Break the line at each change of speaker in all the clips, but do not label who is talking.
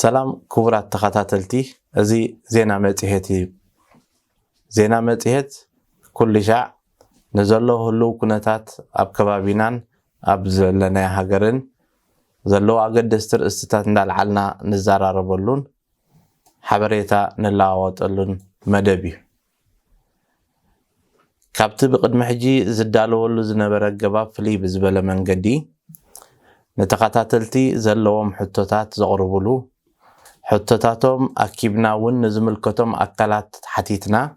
سلام كبرات تخاتاتلتي ازي زينا متيهتي زينا متيهت كل شع نزلو هلو كنتات اب كبابينان اب زلنا هاجرن زلو اقد دستر استتات ندالعلنا نزاراربلون حبريتا نلاوطلون مدبي كابت بقدم حجي زدالو زنبره جباب فلي بزبله منقدي نتخاتاتلتي زلوهم حتوتات زغربلو حتوتاتهم اكيبنا ون نزملكتهم اكلات حتيتنا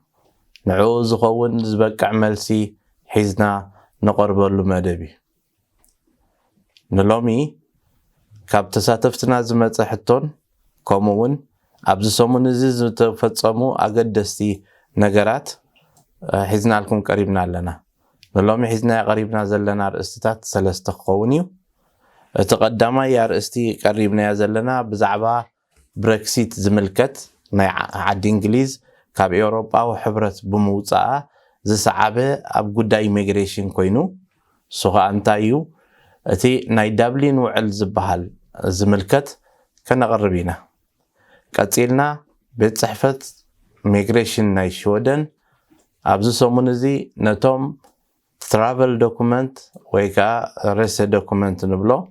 نعوز خون زبقع ملسي حيزنا نقربلو مدبي نلومي كابتساتفتنا زمص حتون كومون ابز سومون زي تفصمو اقدستي نغرات حيزنا لكم قريبنا لنا نلومي حيزنا قريبنا زلنا رأستات سلسته قونيو تقدما يا رأستي قريبنا زلنا بزعبا بريكسيت زملكت ناي عاد انجليز كاب اوروبا وحبرت بموصا زسعبه اب غداي ميغريشن كوينو سوغا انتايو اتي ناي دبلين وعل زبحال زملكت كنقربينا قصيلنا بيت صحفت ميغريشن ناي شودن ابز سومونزي نتوم travel document ويكا ريس document نبلو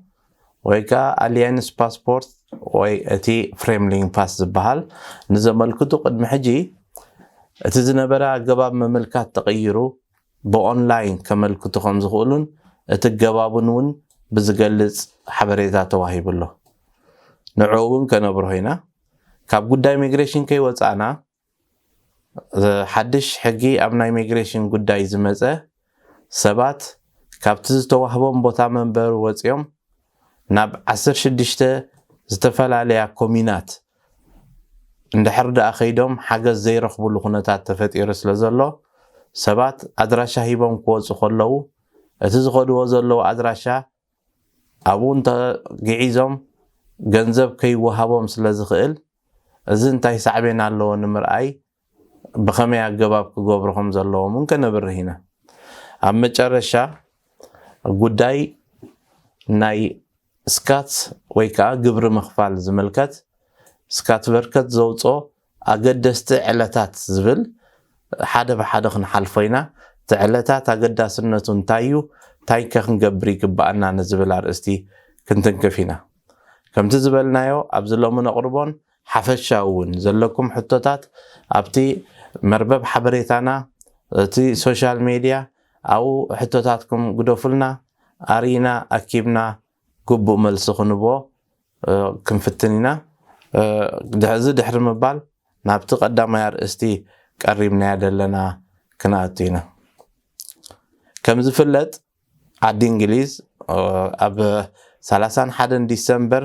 ويكا alliance passport وي اتي فريملينج باس زبحال نزملكتو قدم حجي اتي زنبرا قباب مملكات تغيرو بأونلاين كملكتو خمزخولون اتي قبابون ون بزقلز حبريتات واهيب الله نعوون كنبرو هنا كاب قداي ميغريشن كي وصعنا حدش حقي ابنا ميغريشن قداي زمزه سبات كابتز توهبون بوتا منبر وصيوم ناب 16 زتفلاليا كومينات اندحر دا اخيدوم حاجز زي رخبلو خنتات تفطير سلازلو سبات ادراشا هيبون كوص خلو اتز خدو زلو ادراشا ابون تا غيزوم ገንዘብ ከይወሃቦም ስለዝኽእል እዚ እንታይ ሳዕቤና ኣለዎ ንምርኣይ ብኸመይ ኣገባብ ክገብርኹም ዘለዎም ከነብርሂና ኣብ መጨረሻ ጉዳይ ናይ ስካት ወይ ከዓ ግብሪ ምኽፋል ዝምልከት ስካት በርከት ዘውጾ ኣገደስቲ ዕለታት ዝብል ሓደ ብሓደ ክንሓልፎይና ዕለታት ኣገዳስነቱ እንታዩ እንታይ ክንገብር ይግባአና ንዝብል ኣርእስቲ ክንትንክፊና كم تزبلنايو ابزلوم نقربون حفشاون زلكم حطوتات ابتي مربب حبريتانا تي سوشيال ميديا او حطوتاتكم قدوفلنا ارينا اكيبنا قبو ملسخنبو كنفتنينا دحزي دحر مبال نابت قدام يا رأستي قريبنا يدلنا كناتينا كم زفلت عاد انجليز اب 31 ديسمبر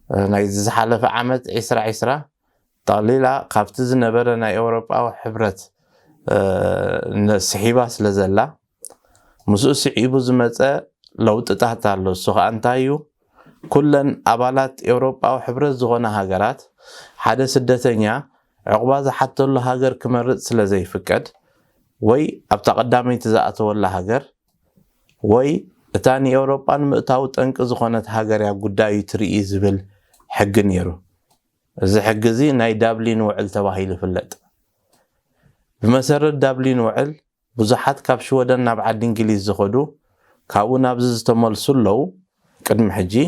نايز حلف عامت 20 طاليلا قابت زنبر نا اوروبا وحبرت سحيبه سلازلا مسو سحيبو زمصه لوط تحتالو سوخ انتايو كلن ابالات اوروبا وحبرت زغنا هاجرات حدا سدتنيا عقبا زحتلو هاجر كمرص سلازي فقد وي اب تقدامي تزاتو ولا هاجر وي تاني اوروبان متاو طنق زخونت هاجريا غداي تري زبل حق نيرو زي حق زي ناي دابلين وعل تباهيل فلط بمسرت دابلين وعل بزحات كابش ودن ناب عاد انجليز زخدو كاو نابز تملسلو قدم حجي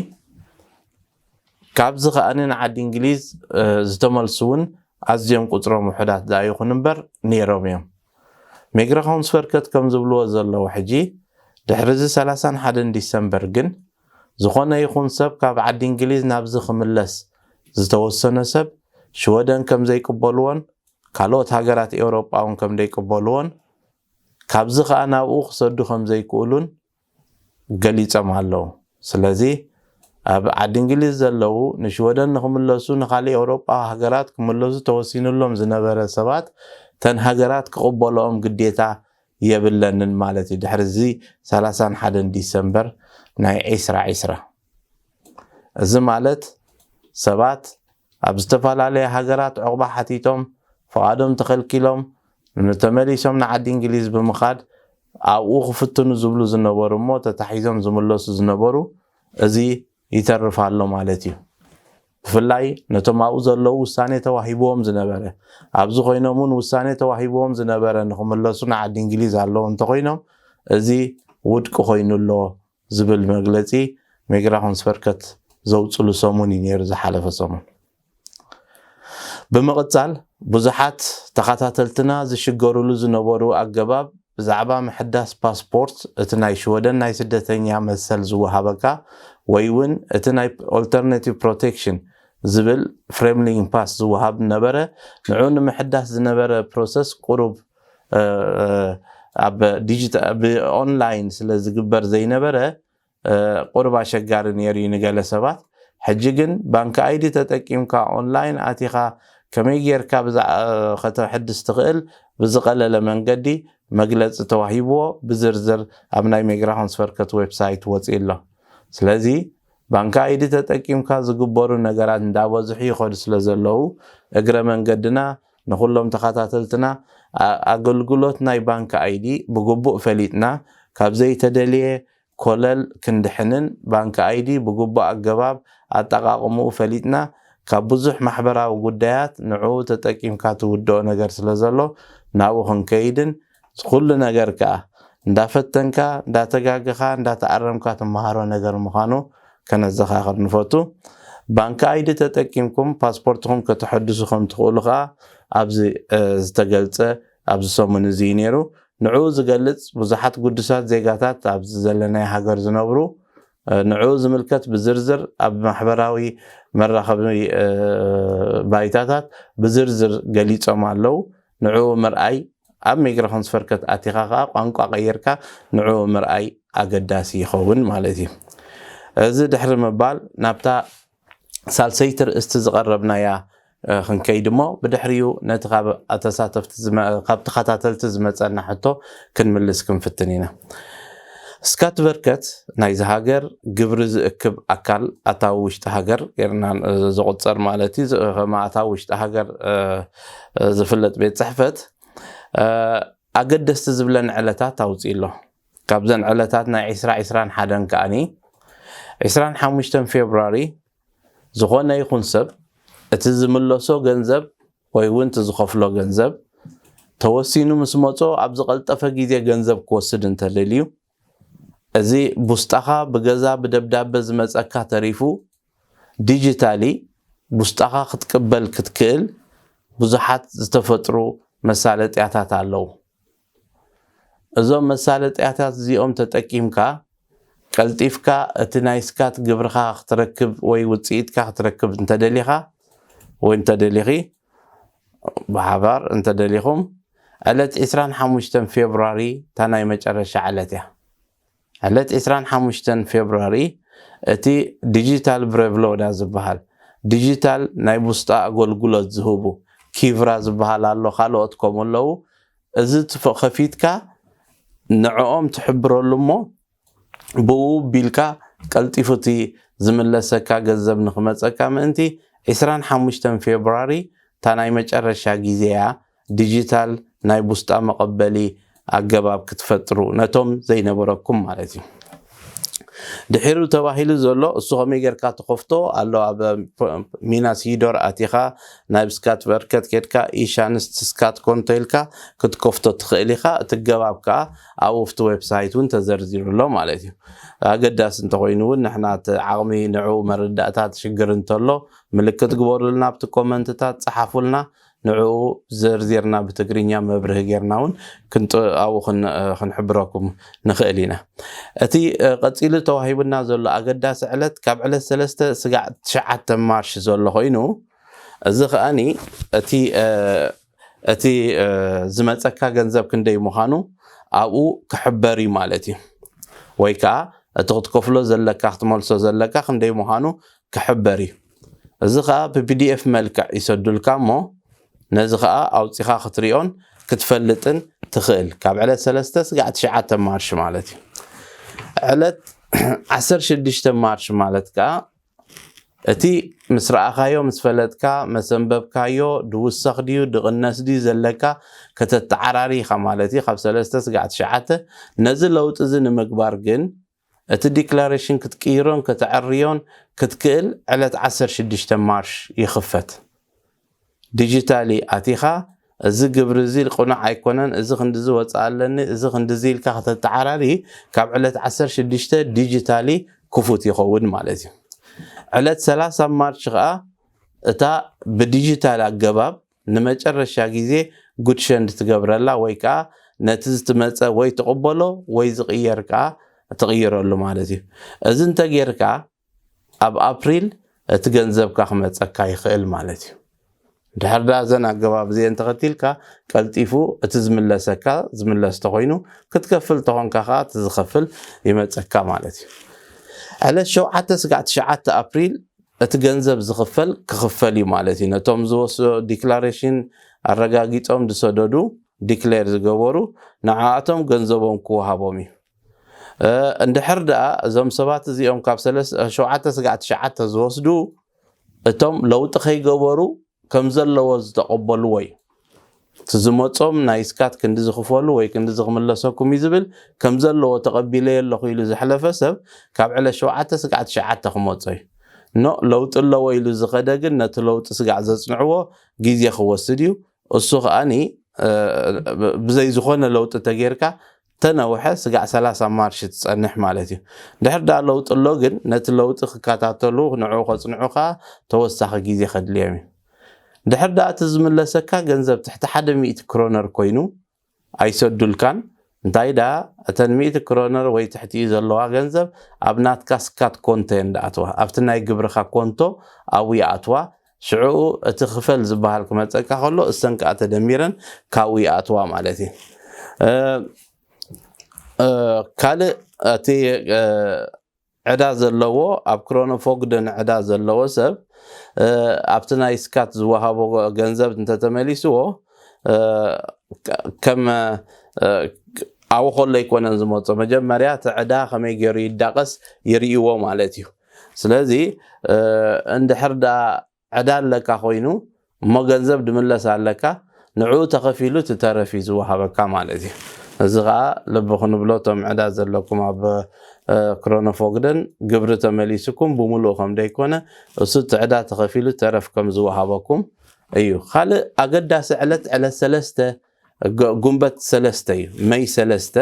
كابز خانن عاد انجليز زتملسون ازيم قطرو وحدات دا يكون نمبر نيروميم ميغراخون سفركت كم زبلو زلو حجي دحرز 31 ديسمبر جن زخونه يكون سب كاب عاد انجليز نابز خملس زتوسنه سب شودن كم زي قبلون كالوت هاجرات اوروباون كم دي قبلون كابز خانا او خسدو خم زي يقولون غليصم الله سلازي اب عاد انجليز زلو نشودن خملسو نخالي اوروبا هاجرات كملسو توسينلهم زنبره سبات تن هاجرات قبلهم قديتا يبلنن مالتي دحرزي 31 ديسمبر ناي 20 እዚ ማለት ሰባት ኣብ ዝተፋላለየ ሃገራት ዕቁባ ሓቲቶም ፈቃዶም ተኸልኪሎም ንተመሊሶም ንዓዲ እንግሊዝ ብምኻድ ኣብኡ ክፍትኑ ዝብሉ ዝነበሩ ሞ ተታሒዞም ዝምለሱ ዝነበሩ እዚ ይተርፋሎ ማለት እዩ ብፍላይ ነቶም ኣብኡ ዘለዉ ውሳኔ ተዋሂቦም ዝነበረ ኣብዚ ኮይኖም እውን ውሳኔ ተዋሂቦም ዝነበረ ንኽምለሱ ንዓዲ እንግሊዝ ኣለዉ እንተኮይኖም እዚ ውድቂ ኮይኑሎ ዝብል መግለፂ ሚግራሽን ስፈርከት ዘውፅሉ ሰሙን እዩ ነይሩ ዝሓለፈ ሰሙን ብምቕፃል ብዙሓት ተኸታተልትና ዝሽገሩሉ ዝነበሩ ኣገባብ ብዛዕባ ምሕዳስ ፓስፖርት እቲ ናይ ሽወደን ናይ ስደተኛ መሰል ዝወሃበካ ወይ እውን እቲ ናይ ኦልተርናቲቭ ፕሮቴክሽን ዝብል ፍሬምሊንግ ፓስ ዝወሃብ ነበረ ንዑ ንምሕዳስ ዝነበረ ፕሮሰስ ቁሩብ ኣብ ዲጂታል ብኦንላይን ስለ ዝግበር ዘይነበረ ቁሩብ ኣሸጋሪ ነይሩ ንገለ ሰባት ሕጂ ግን ባንኪ አይዲ ተጠቂምካ ኦንላይን ኣቲኻ ከመይ ጌርካ ከተሕድስ ትኽእል ብዝቐለለ መንገዲ መግለፂ ተዋሂብዎ ብዝርዝር ኣብ ናይ ሚግራሽን ስፈርከት ዌብሳይት ወፂሎ ስለዚ ባንኪ አይዲ ተጠቂምካ ዝግበሩ ነገራት እንዳበዝሑ ይኸዱ ስለ ዘለዉ እግረ መንገድና ንኹሎም ተኸታተልትና ኣገልግሎት ናይ ባንኪ አይዲ ብግቡእ ፈሊጥና ካብ ዘይተደልየ ኮለል ክንድሕንን ባንኪ አይዲ ብግቡእ ኣገባብ ኣጠቃቅምኡ ፈሊጥና ካብ ብዙሕ ማሕበራዊ ጉዳያት ንዑ ተጠቂምካ ትውድኦ ነገር ስለ ዘሎ ናብኡ ክንከይድን ኩሉ ነገር ከዓ እንዳፈተንካ እንዳተጋገኻ እንዳተዓረምካ ትመሃሮ ነገር ምዃኑ ከነዘኻኽር ንፈቱ ባንኪ አይዲ ተጠቂምኩም ፓስፖርትኩም ከተሐድሱ ከም ትኽእሉ ከዓ ኣብዚ ዝተገልፀ ኣብዚ ሰሙን እዚ ነይሩ ንዑ ዝገልጽ ብዙሓት ጉዱሳት ዜጋታት ኣብዚ ዘለናይ ሃገር ዝነብሩ ንዑ ዝምልከት ብዝርዝር ኣብ ማሕበራዊ መራኸቢ ባይታታት ብዝርዝር ገሊፆም ኣለው ንዑ ምርኣይ ኣብ ሚግራሽን ስፈርከት ኣቲኻ ከዓ ቋንቋ ቀይርካ ንዑ ምርኣይ ኣገዳሲ ይኸውን ማለት እዩ እዚ ድሕሪ ምባል ናብታ ሳልሰይቲ ርእስቲ ዝቐረብናያ ክንከይድ እሞ ብድሕሪኡ ነቲ ካብ ተኸታተልቲ ዝመፀና ሕቶ ክንምልስ ክንፍትን ኢና እስካት በርከት ናይዚ ሃገር ግብሪ ዝእክብ ኣካል ኣታዊ ውሽጢ ሃገር ጌርና ዝቁፀር ማለት እዩ ከማ ኣታዊ ውሽጢ ሃገር ዝፍለጥ ቤት ፅሕፈት ኣገደስቲ ዝብለን ዕለታት ኣውፂሎ ካብዘን ዕለታት ናይ 2021 ከኣኒ 25 ፌብሩዋሪ ዝኾነ ይኹን ሰብ እቲ ዝምለሶ ገንዘብ ወይ እውን ዝኸፍሎ ገንዘብ ተወሲኑ ምስ መጾ ኣብ ዝቐልጠፈ ግዜ ገንዘብ ክወስድ እንተደልዩ እዚ ቡስጣኻ ብገዛ ብደብዳቤ ዝመፀካ ተሪፉ ዲጂታሊ ቡስጣኻ ክትቅበል ክትክእል ብዙሓት ዝተፈጥሩ መሳለጥያታት ኣለው እዞም መሳለጥያታት እዚኦም ተጠቂምካ ቀልጢፍካ እቲ ናይ ስካት ግብርኻ ክትረክብ ወይ ውፅኢትካ ክትረክብ እንተደሊኻ ወይ እንተደሊኺ ብሓባር እንተደሊኹም ዕለት 25 ፌብሩዋሪ እታ ናይ መጨረሻ ዕለት እያ ዕለት 25 ፌብሩዋሪ እቲ ዲጂታል ብሬቭሎዳ ዝበሃል ዲጂታል ናይ ቡስጣ ኣገልግሎት ዝህቡ ኪቭራ ዝበሃል ኣሎ ካልኦት ከምኡ ኣለው እዚ ከፊትካ ንዕኦም ትሕብረሉ እሞ ብኡ ቢልካ ቀልጢፉቲ ዝምለሰካ ገንዘብ ንኽመፀካ ምእንቲ 25 ፌብሩዋሪ እታ ናይ መጨረሻ ግዜያ ዲጂታል ናይ ቡስጣ መቐበሊ ኣገባብ ክትፈጥሩ ነቶም ዘይነበረኩም ማለት እዩ ድሕሩ ተባሂሉ ዘሎ እሱ ከመይ ጌርካ ትኸፍቶ ኣሎ ኣብ ሚናስ ሂዶር ኣቲኻ ናይ ስካት በርከት ኬድካ ኢሻንስት ስካት ኮንቶ ኢልካ ክትከፍቶ ትኽእል ኢኻ እቲ ገባብ ከዓ ኣብ ውፍቲ ዌብሳይት እውን ተዘርዚሩሎ ማለት እዩ ኣገዳሲ እንተኮይኑ እውን ንሕና ዓቕሚ ንዑ መረዳእታት ሽግር እንተሎ ምልክት ግበሩልና ኣብቲ ኮመንትታት ፀሓፉልና ንዑ ዘርዚርና ብትግርኛ መብርህ ጌርና እውን ክንጥኣው ክንሕብረኩም ንኽእል ኢና እቲ ቀፂሉ ተዋሂብና ዘሎ ኣገዳሲ ዕለት ካብ ዕለት 3 ስጋዕ 9 ማርች ዘሎ ኮይኑ እዚ ከኣኒ እቲ ዝመፀካ ገንዘብ ክንደይ ምዃኑ ኣብኡ ክሕበር እዩ ማለት እዩ ወይ ከዓ እቲ ክትከፍሎ ዘለካ ክትመልሶ ዘለካ ክንደይ ምዃኑ ክሕበር እዩ እዚ ከዓ ብፒዲኤፍ መልክዕ ይሰዱልካ እሞ ነዚ ከዓ ኣውፂኻ ክትሪኦን ክትፈልጥን ትኽእል ካብ ዕለት 3 ስጋዕ 9 ማርች ማለት እዩ ዕለት 16 ማርች ማለት ከዓ እቲ ምስ ረኣኻዮ ምስ ፈለጥካ መሰንበብካዮ ድውሰኽ ድዩ ድቕነስ ድዩ ዘለካ ከተተዓራሪ ኢኻ ማለት እዩ ካብ 3 ስጋዕ 9 ነዚ ለውጢ እዚ ንምግባር ግን ديكلاريشن كتقيرون كتعريون كتكل على 16 مارش يخفت ديجيتالي اتيخا እዚ ግብሪ እዚ ቁናዕ ኣይኮነን እዚ ክንድዚ ወፃለኒ እዚ ክንድዚ ኢልካ ከተተዓራሪ ካብ ዕለት 16 ዲጂታሊ ክፉት ይኸውን ማለት እዩ ዕለት 30 ማርች ከዓ እታ ብዲጂታል አገባብ ንመጨረሻ ግዜ ጉድሸንድ ትገብረላ ወይ ከዓ ነቲ ዝትመፀ ወይ ተቀበሎ ወይ ዝቅየር ከዓ ትቅይረሉ ማለት እዩ እዚ እንተጌርካ ኣብ አፕሪል እቲ ገንዘብካ ክመፀካ ይኽእል ማለት እዩ ድሕርዳ ዘን አገባብ ዘን ተኸቲልካ ቀልጢፉ እቲ ዝምለሰካ ዝምለስ ተኮይኑ ክትከፍል ተኾንካ ከዓ ትዝኸፍል ይመፀካ ማለት እዩ ዕለት 7 አፕሪል እቲ ገንዘብ ዝኽፈል ክኽፈል እዩ ማለት እዩ ነቶም ዝወስዶ ዲክላሬሽን አረጋጊጦም ዝሰደዱ ዲክሌር ዝገበሩ ንዓቶም ገንዘቦም ክወሃቦም እዩ እንድሕር ደኣ እዞም ሰባት እዚኦም ካብ 7 ዝወስዱ እቶም ለውጢ ከይገበሩ ከም ዘለዎ ዝተቀበልዎ እዩ ትዝመጾም ናይ ስካት ክንዲ ዝኽፈሉ ወይ ክንዲ ዝኽመለሰኩም ይዝብል ከም ዘለዎ ተቀቢለ የለኹ ኢሉ ዝሕለፈ ሰብ ካብ ዕለት 7 ክመጾ እዩ ኖ ለውጢ ኣለዎ ኢሉ ዝኸደ ግን ነቲ ለውጢ ስጋዕ ዘጽንዕዎ ግዜ ክወስድ እዩ እሱ ከኣኒ ብዘይ ዝኾነ ለውጢ ተጌርካ ተነውሐ ስጋዕ 30 ማርች ትጸንሕ ማለት እዩ ድሕር ዳ ለውጢ ኣሎ ግን ነቲ ለውጢ ክከታተሉ ንዕኡ ከጽንዑ ከዓ ተወሳኺ ግዜ ከድልዮም እዩ ድሕር ዳ እቲ ዝምለሰካ ገንዘብ ትሕቲ 100 ክሮነር ኮይኑ ኣይሰዱልካን እንታይ ዳ እተን 100 ክሮነር ወይ ትሕቲ ዘለዋ ገንዘብ ኣብ ናትካ ስካት ኮንቶ እንዳኣትዋ ኣብቲ ናይ ግብርኻ ኮንቶ ኣብኡ ይኣትዋ ሽዑ እቲ ክፈል ዝበሃል ክመፀካ ከሎ እሰን ከዓ ተደሚረን ካብኡ ይኣትዋ ማለት እዩ ካልእ እቲ ዕዳ ዘለዎ ኣብ ክሮኖፎግደን ዕዳ ዘለዎ ሰብ ኣብቲ ናይ ስካት ዝወሃቦ ገንዘብ እንተተመሊስዎ ከም ኣው ከሎ ይኮነን ዝመጾ መጀመርያ ተዕዳ ከመይ ገይሩ ይዳቀስ ይርኢዎ ማለት እዩ ስለዚ እንድሕር ዳ ዕዳ ኣለካ ኮይኑ እሞ ገንዘብ ድምለስ ኣለካ ንዕኡ ተኸፊሉ ትተረፊ ዝወሃበካ ማለት እዩ እዚ ከዓ ልቢ ክንብሎ ቶም ዕዳ ዘለኩም ኣብ ክሮኖፎግደን ግብሪ ተመሊስኩም ብምሉእ ከም ደይኮነ እሱ ትዕዳ ተኸፊሉ ተረፍ ከም ዝወሃበኩም እዩ ካልእ ኣገዳሲ ዕለት 3 ጉንበት 3 እዩ መይ 3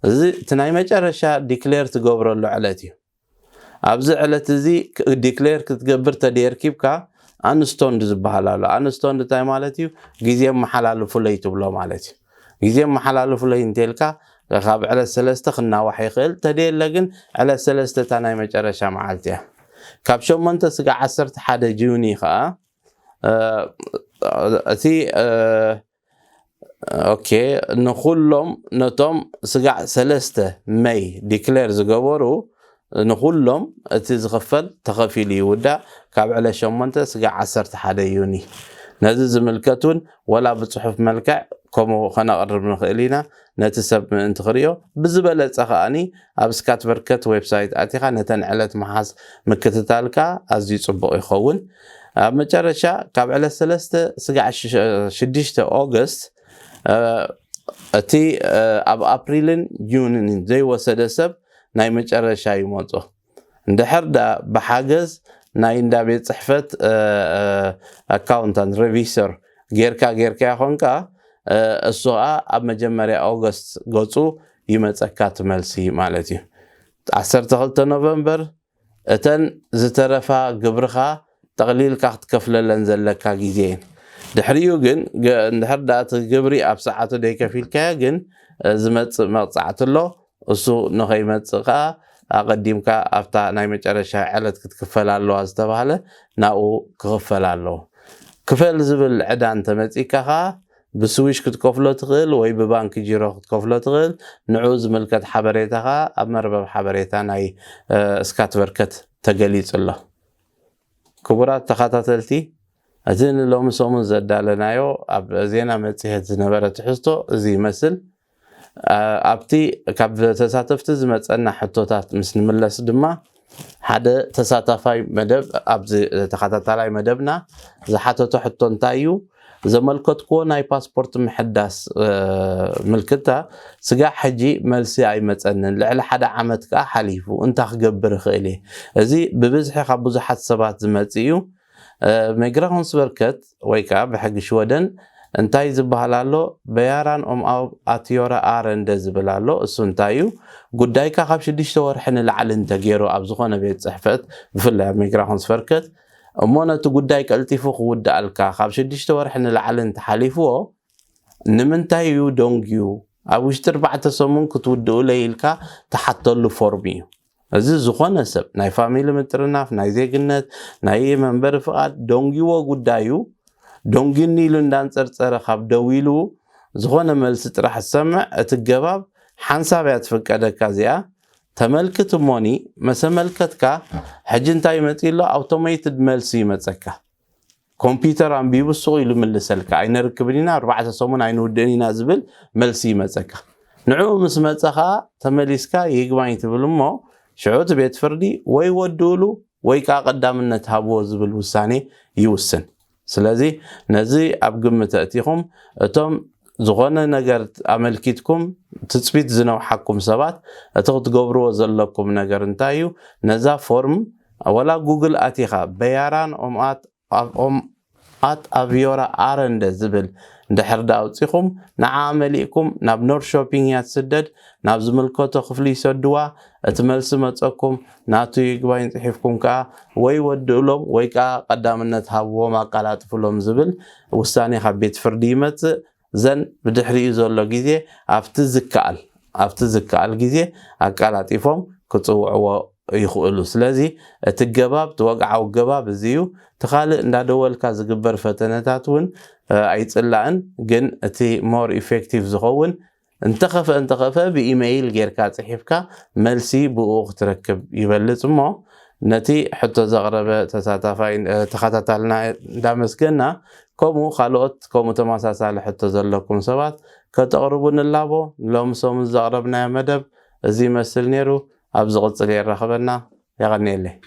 እዚ እቲ ናይ መጨረሻ ዲክሌር ትገብረሉ ዕለት እዩ ኣብዚ ዕለት እዚ ዲክሌር ክትገብር ተደርኪብካ አንስቶንድ ዝበሃል ኣሎ አንስቶንድ እንታይ ማለት እዩ ግዜ መሓላለፉለይ ትብሎ ማለት እዩ ግዜ መሓላለፉለይ እንተልካ ካብ ዕለት 3 ክናዋሕ ይኽእል ተደለ ግን ዕለት 3 እታ ናይ መጨረሻ መዓልቲ እያ ካብ 8 ስጋዕ 11 ጁኒ ከዓ እቲ ኦኬ ንኹሎም ነቶም ስጋዕ 3 መይ ዲክሌር ዝገበሩ ንኹሎም እቲ ዝኽፈል ተኸፊሉ ይውዳእ ካብ ዕለት 8 ስጋዕ 11 ዩኒ ነዚ ዝምልከቱን ወላ ብጽሑፍ መልክዕ ከምኡ ከነቕርብ ንኽእል ኢና ነቲ ሰብ ምእንቲ ክሪኦ ብዝበለፀ ከኣኒ ኣብ ስካት በርከት ዌብሳይት ኣቲኻ ነተን ዕለት መሓዝ ምክትታልካ ኣዝዩ ጽቡቕ ይኸውን ኣብ መጨረሻ ካብ ዕለት 3 ስጋዕ 6 ኦገስት እቲ ኣብ ኣፕሪልን ጁንን ዘይወሰደ ሰብ ናይ መጨረሻ ይመጾ እንድሕር ዳ ብሓገዝ ናይ እንዳ ቤት ጽሕፈት አካውንታንት ሬቪሰር ጌርካ ይኾንካ እሱ ኣብ መጀመርያ ኦገስት ገጹ ይመፀካ ትመልሲ ማለት እዩ 12 ኖቨምበር እተን ዝተረፋ ግብርኻ ተቕሊልካ ክትከፍለለን ዘለካ ግዜ ድሕሪኡ ግን እንድሕር ዳ እቲ ግብሪ ኣብ ሰዓቱ ደይከፊልካ ግን ዝመፅእ መቕፃዕቲ ኣሎ እሱ ንኸይመፅእ ከዓ ኣቀዲምካ ኣብታ ናይ መጨረሻ ዕለት ክትክፈል ኣለዋ ዝተባሃለ ናኡ ክኽፈል ኣለዎ ክፈል ዝብል ዕዳ እንተመፂካ ከዓ ብስዊሽ ክትከፍሎ ትኽእል ወይ ብባንኪ ጂሮ ክትከፍሎ ትኽእል ንዑ ዝምልከት ሓበሬታ ከዓ ኣብ መርበብ ሓበሬታ ናይ ስካት በርከት ተገሊጹ ኣሎ ክቡራት ተኸታተልቲ እዚ ንሎሚ ሰሙን ዘዳለናዮ ኣብ ዜና መጽሔት ዝነበረ ትሕዝቶ እዚ ይመስል ኣብቲ ካብ ተሳተፍቲ ዝመፀና ሕቶታት ምስ ንምለስ ድማ ሓደ ተሳታፋይ መደብ ኣብዚ ተኸታታላይ መደብና ዝሓተቶ ሕቶ እንታይ እዩ زملكتكو ناي باسبورت محداس ملكتا سقا حجي ملسي اي متسنن لعل حدا عمتك حليفو انت خقبر خيلي ازي ببزحي خبوزو حد سبات زمتيو ميقراهون سبركت ويكا بحق شودن انتاي زبهالالو بياران او اتيورا ارند زبلالو اسو انتايو قدايكا خاب شديشتو ورحن العلن تغيرو ابزخونا بيت صحفت بفلا ميقراهون سبركت امونتو قدايك التفو خود الكا خاب شديشتو ورحن العلن تحاليفو نمنتايو دونجيو ابوش تربعة سمون كتودو ليلكا تحطلو فورميو ازي زخونا سب ناي فاميلي مترناف ناي زيقنت ناي منبر فقاد دونجيو قدايو دونجيني لندان صرصره خاب دويلو زخونا ملس طرح السمع اتجباب حنسابيات فقدكا زيا تملكت موني مسملكتكا حجنتاي متيلو اوتوميتد ملسي متسكا كمبيوتر ام بيبسو يلو ملسلكا اين ركبنينا 4 سمون اين ودنينا زبل ملسي متسكا نعو مسمصخا تمليسكا يغباين تبلمو شعوت بيت فردي وي ودولو وي كا قدامنت هابو زبل وساني يوسن سلازي نزي ابقمت اتيهم اتم زغونه نجر املكيتكم تثبيت زنو حقكم سبات اتغط قبرو زلكم نجر انتايو نزا فورم ولا جوجل اتيخا بياران ات افيورا ارند زبل دحر داوصيكم نعامليكم ناب نور شوبينج يتسدد ناب زملكتو خفلي سدوا اتملس مصكم ناتو يغباين صحيفكم كا وي ودلوم وي كا قدامنت هابو ما قالات فلوم زبل وساني خبيت فرديمت زن بدحري زولو غيزي افتزكال غيزي اقالاتيفهم كصوعو يخولو سلازي تجباب توقعو جباب زيو تخالق ندادولكا زغبر فتنتاتون ايصلاان جن اتي مور افكتيف زخون انتخف بايميل غيركا صحيفكا ملسي بوق تركب يبلصمو نتي حتى زغربه تساتفاين تخاتاتلنا دامسكنا كومو خالوت كومو تماساسال حتى زلكم سبات كتقربون اللابو لوم سوم زغربنا مدب زي مسل نيرو ابز قصل يرخبنا يغني لي